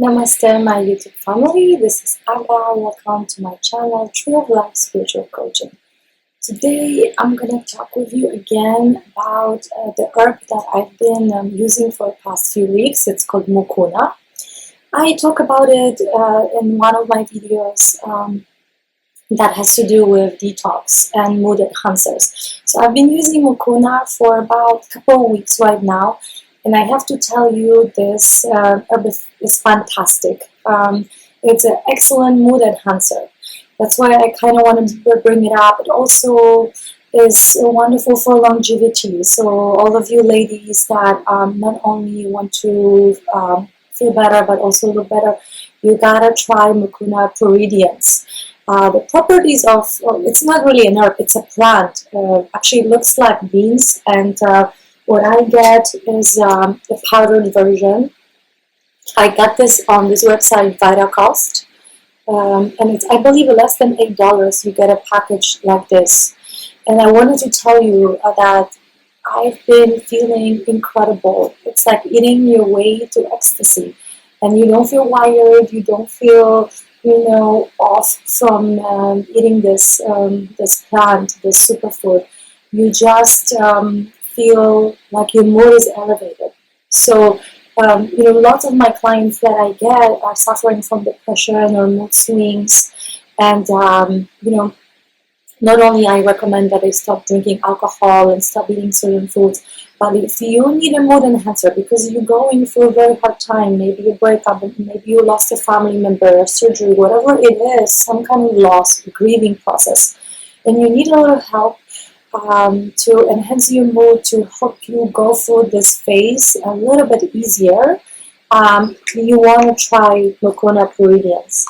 Namaste, my YouTube family. This is Aga. Welcome to my channel, Tree of Life Spiritual Coaching. Today, I'm going to talk with you again about the herb that I've been using for the past few weeks. It's called Mucuna. I talk about it in one of my videos that has to do with detox and mood enhancers. So I've been using Mucuna for about a couple of weeks right now. And I have to tell you, this herb is fantastic. It's an excellent mood enhancer. That's why I kind of want to bring it up. It also is wonderful for longevity. So all of you ladies that not only want to feel better, but also look better, you gotta try Mucuna Puridians. The properties of, it's not really an herb, it's a plant. Actually, it looks like beans, and what I get is a powdered version. I got this on this website, VitaCost, and it's, I believe, less than $8. You get a package like this. And I wanted to tell you that I've been feeling incredible. It's like eating your way to ecstasy. And you don't feel wired, you don't feel, off from eating this plant, this superfood. You just feel like your mood is elevated. So, lots of my clients that I get are suffering from depression or mood swings, and not only I recommend that they stop drinking alcohol and stop eating certain foods, but if you need a mood enhancer because you're going through a very hard time, maybe you break up, maybe you lost a family member, a surgery, whatever it is, some kind of loss, grieving process, and you need a little help to enhance your mood, to help you go through this phase a little bit easier, you want to try Mucuna Puridians.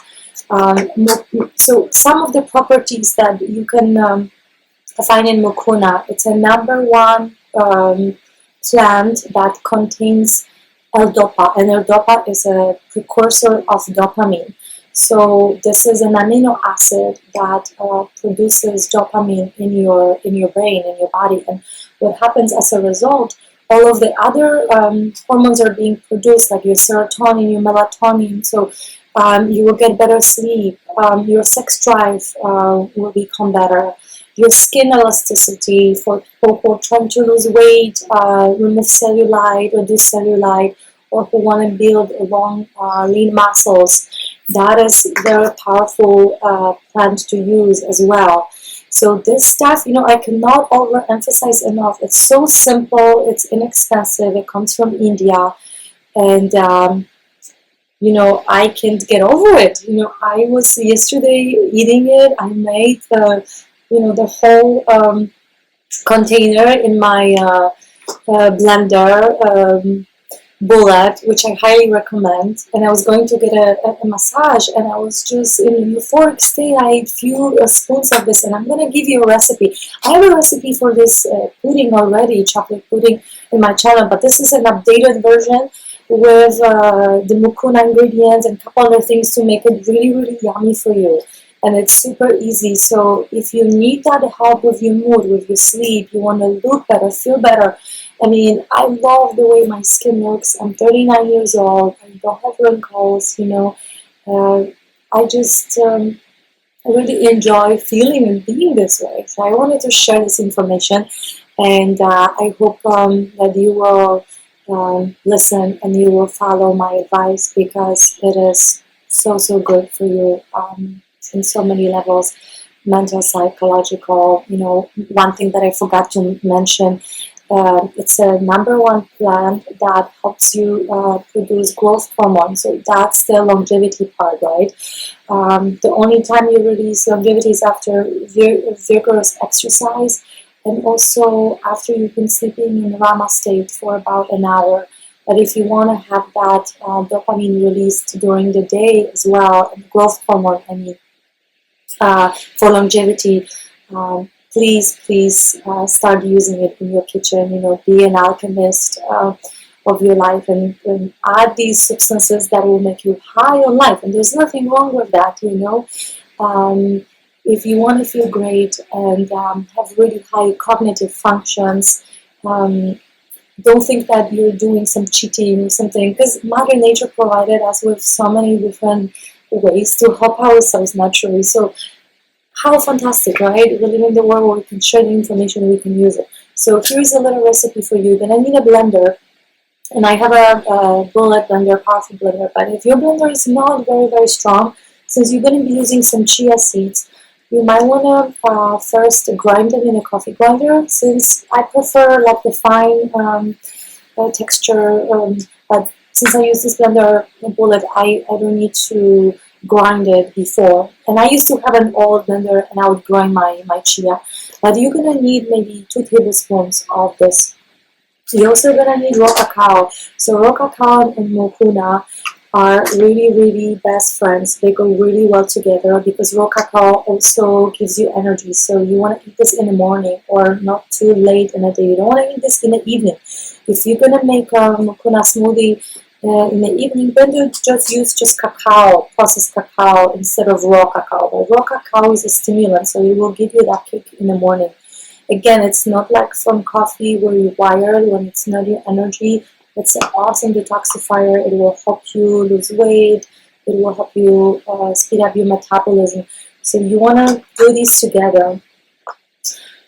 So some of the properties that you can find in Mucuna, it's a number one plant that contains L-Dopa, and L-Dopa is a precursor of dopamine. So this is an amino acid that produces dopamine in your brain, in your body, and what happens as a result, all of the other hormones are being produced, like your serotonin, your melatonin. So you will get better sleep. Your sex drive will become better. Your skin elasticity for people who are trying to lose weight, remove cellulite, reduce cellulite, or who want to build long, lean muscles. That is a very powerful plant to use as well. So this stuff, I cannot overemphasize enough. It's so simple, it's inexpensive, it comes from India, and I can't get over it. I was yesterday eating it. I made the whole container in my blender bullet, which I highly recommend. And I was going to get a massage, and I was just in a euphoric state. I ate few spoons of this, and I'm going to give you a recipe. I have a recipe for this pudding already, chocolate pudding, in my channel, but this is an updated version with the Mucuna ingredients and a couple other things to make it really, really yummy for you. And it's super easy. So if you need that help with your mood, with your sleep, you want to look better, feel better. I mean, I love the way my skin looks. I'm 39 years old. I don't have wrinkles, I just really enjoy feeling and being this way. So I wanted to share this information, and I hope that you will listen and you will follow my advice, because it is so, so good for you in so many levels, mental, psychological. One thing that I forgot to mention, it's a number one plant that helps you produce growth hormone. So that's the longevity part, right? The only time you release longevity is after vigorous exercise, and also after you've been sleeping in Rama state for about an hour. But if you want to have that dopamine released during the day as well, and growth hormone, for longevity, please start using it in your kitchen. Be an alchemist of your life, and add these substances that will make you high on life. And there's nothing wrong with that. If you want to feel great and have really high cognitive functions, Don't think that you're doing some cheating or something, because Mother Nature provided us with so many different ways to help ourselves naturally. So how fantastic, right? We live in the world where we can share the information, we can use it. So here's a little recipe for you. Then I need a blender, and I have a bullet blender, powerful blender. But if your blender is not very, very strong, since you're going to be using some chia seeds, you might want to first grind them in a coffee grinder, since I prefer like the fine texture. But since I use this blender bullet, I don't need to grind it before. And I used to have an old blender and I would grind my chia. But you're going to need maybe 2 tablespoons of this. You're also going to need raw cacao. So raw cacao and mucuna are really, really best friends. They go really well together because raw cacao also gives you energy. So you want to eat this in the morning or not too late in the day. You don't want to eat this in the evening. If you're going to make a mucuna smoothie in the evening, then you just cacao, processed cacao, instead of raw cacao. But raw cacao is a stimulant, so it will give you that kick in the morning. Again, it's not like some coffee where you wired when it's not your energy. It's an awesome detoxifier. It will help you lose weight. It will help you speed up your metabolism. So you want to do these together.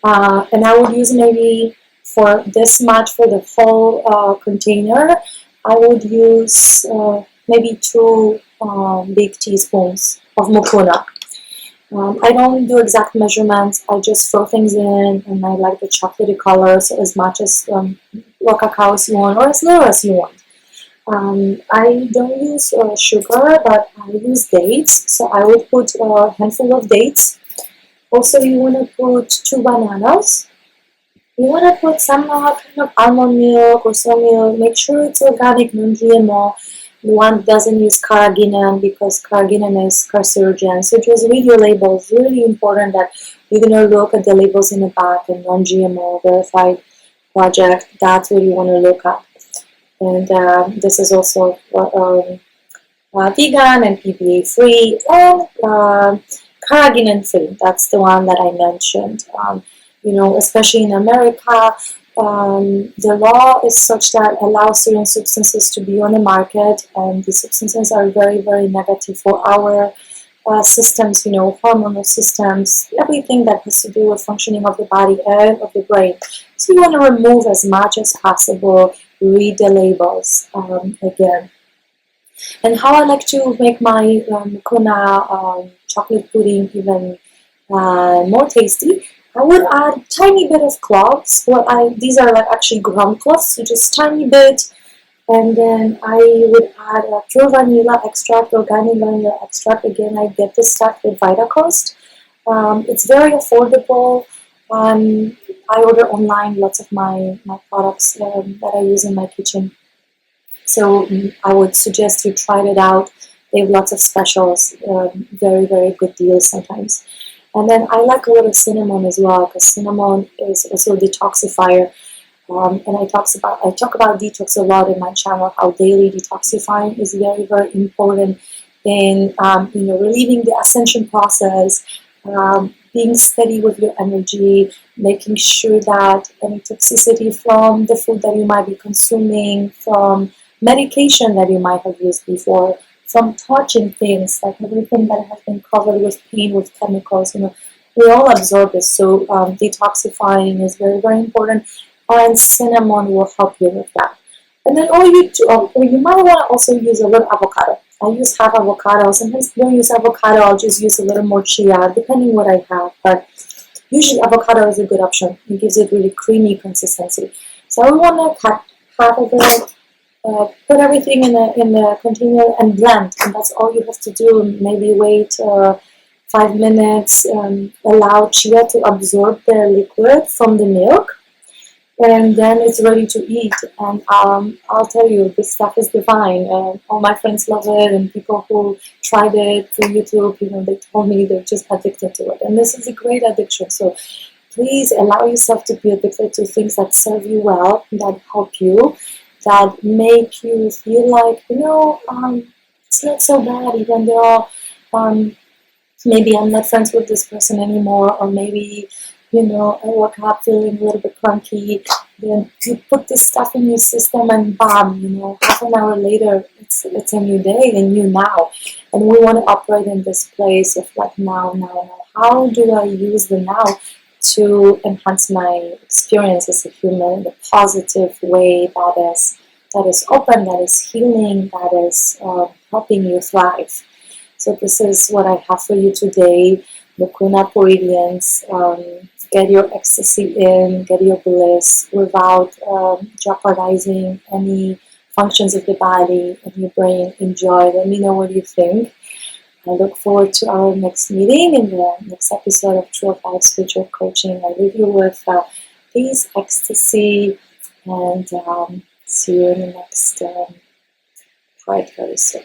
And I would use maybe for this much for the whole container. I would use maybe 2 big teaspoons of mucuna. I don't do exact measurements. I just throw things in, and I like the chocolatey color, so as much as raw cacao as you want, or as little as you want. I don't use sugar, but I use dates, so I would put a handful of dates. Also, you want to put 2 bananas. You want to put some kind of almond milk or soy milk. Make sure it's organic, non-GMO. One doesn't use carrageenan because carrageenan is carcinogen. So just read your labels. Really important that you're going to look at the labels in the back and non-GMO verified project. That's what you want to look at. And this is also vegan and PBA free and carrageenan free. That's the one that I mentioned. Especially in America, the law is such that allows certain substances to be on the market, and these substances are very, very negative for our systems, hormonal systems, everything that has to do with functioning of the body and of the brain. So you want to remove as much as possible, read the labels again. And how I like to make my mucuna chocolate pudding even more tasty, I would add a tiny bit of cloves. These are like actually ground cloves, so just tiny bit. And then I would add a pure vanilla extract, organic vanilla extract. Again, I get this stuff with Vitacost. It's very affordable. I order online lots of my products that I use in my kitchen. So I would suggest you try it out. They have lots of specials, very, very good deals sometimes. And then I like a little cinnamon as well, because cinnamon is also a detoxifier. And I talk about detox a lot in my channel, how daily detoxifying is very, very important in relieving the ascension process, being steady with your energy, making sure that any toxicity from the food that you might be consuming, from medication that you might have used before, from touching things, like everything that has been covered with paint, with chemicals, we all absorb this. So detoxifying is very, very important, and cinnamon will help you with that. And then you might want to also use a little avocado. I use half avocado. Sometimes I don't use avocado, I'll just use a little more chia, depending what I have. But usually avocado is a good option. It gives it really creamy consistency. So I would want to cut half of it, put everything in the container and blend, and that's all you have to do. Maybe wait 5 minutes, allow chia to absorb the liquid from the milk, and then it's ready to eat. And I'll tell you, this stuff is divine. All my friends love it, and people who tried it through YouTube, they told me they're just addicted to it. And this is a great addiction. So please allow yourself to be addicted to things that serve you well, that help you, that make you feel like, it's not so bad, even though maybe I'm not friends with this person anymore, or maybe, I woke up feeling a little bit cranky. then you put this stuff in your system and bam, half an hour later, it's a new day, a new now. And we want to operate in this place of like now, now, now. How do I use the now to enhance my experience as a human in a positive way that is open, that is healing, that is helping you thrive. So this is what I have for you today. Mucuna Floridians, get your ecstasy in, get your bliss without jeopardizing any functions of the body and your brain. Enjoy. Let me know what you think. I look forward to our next meeting in the next episode of True of Life Spiritual Coaching. I leave you with peace, ecstasy, and see you in the next part very soon.